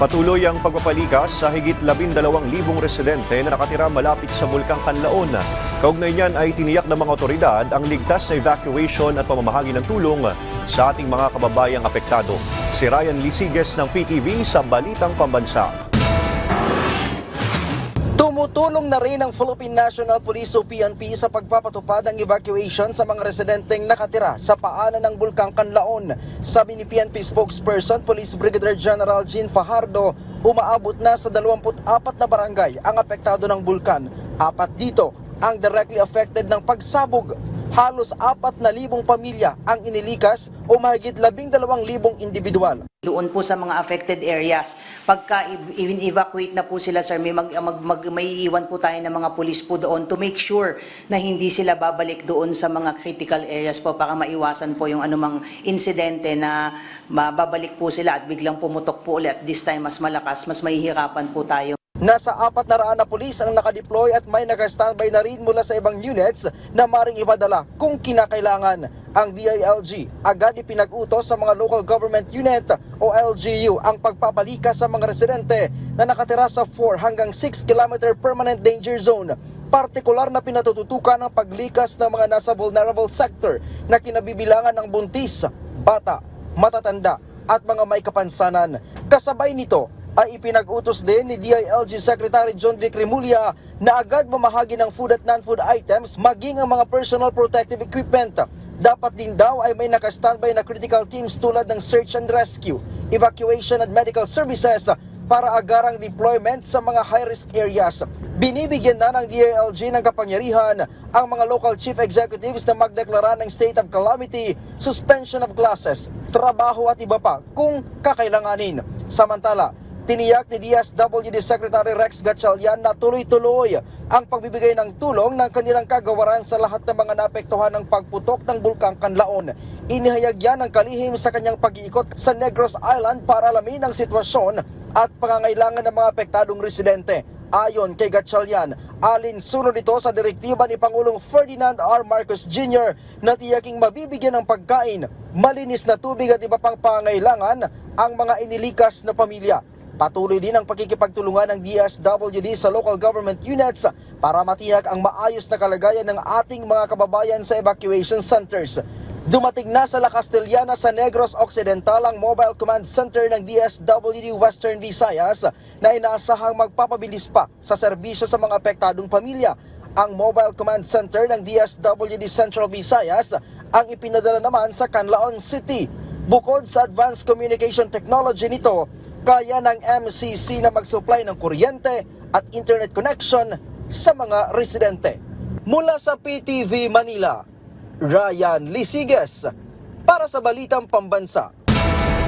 Patuloy ang pagpapalikas sa higit 12,000 residente na nakatira malapit sa Bulkang Kanlaon. Kaugnay niyan ay tiniyak ng mga otoridad ang ligtas na evacuation at pamamahagi ng tulong sa ating mga kababayang apektado. Si Ryan Lisiges ng PTV sa Balitang Pambansa. Tumutulong na rin ang Philippine National Police o PNP sa pagpapatupad ng evacuation sa mga residenteng nakatira sa paanan ng Bulkang Kanlaon. Sabi ni PNP spokesperson Police Brigadier General Jean Fajardo, umaabot na sa 24 na barangay ang apektado ng bulkan. 4 dito ang directly affected ng pagsabog. Halos 4,000 pamilya ang inilikas o mahigit 12,000 individual. Doon po sa mga affected areas, pagka evacuate na po sila, sir, may iiwan po tayo ng mga pulis po doon to make sure na hindi sila babalik doon sa mga critical areas po para maiwasan po yung anumang insidente na babalik po sila at biglang pumutok po ulit. This time mas malakas, mas mahihirapan po tayo. Nasa 400 na pulis ang nakadeploy at may naka-standby na rin mula sa ibang units na maring ipadala kung kinakailangan. Ang DILG agad ipinag-utos sa mga local government unit o LGU ang pagpapalikas sa mga residente na nakatira sa 4 hanggang 6 km permanent danger zone. Partikular na pinatututukan ang paglikas ng mga nasa vulnerable sector na kinabibilangan ng buntis, bata, matatanda at mga may kapansanan. Kasabay nito ay ipinag-utos din ni DILG Secretary John Vic Remulla na agad mamahagi ng food at non-food items maging ang mga personal protective equipment. Dapat din daw ay may naka-standby na critical teams tulad ng search and rescue, evacuation at medical services para agarang deployment sa mga high-risk areas. Binibigyan na ng DILG ng kapangyarihan ang mga local chief executives na magdeklara ng state of calamity, suspension of classes, trabaho at iba pa kung kakailanganin. Samantala, tiniyak ni DSWD Secretary Rex Gatchalian na tuloy-tuloy ang pagbibigay ng tulong ng kanilang kagawaran sa lahat ng mga naapektuhan ng pagputok ng Bulkang Kanlaon. Inihayag yan ng kalihim sa kanyang pag-iikot sa Negros Island para alamin ang sitwasyon at pangangailangan ng mga apektadong residente. Ayon kay Gatchalian, alinsunod ito sa direktiba ni Pangulong Ferdinand R. Marcos Jr. na tiyaking mabibigyan ng pagkain, malinis na tubig at iba pang pangangailangan ang mga inilikas na pamilya. Patuloy din ang pakikipagtulungan ng DSWD sa local government units para matiyak ang maayos na kalagayan ng ating mga kababayan sa evacuation centers. Dumating na sa La Castellana sa Negros Occidental ang Mobile Command Center ng DSWD Western Visayas na inaasahang magpapabilis pa sa serbisyo sa mga apektadong pamilya. Ang Mobile Command Center ng DSWD Central Visayas ang ipinadala naman sa Canlaon City. Bukod sa advanced communication technology nito, kaya ng MCC na mag-supply ng kuryente at internet connection sa mga residente. Mula sa PTV Manila, Ryan Lisiges para sa Balitang Pambansa.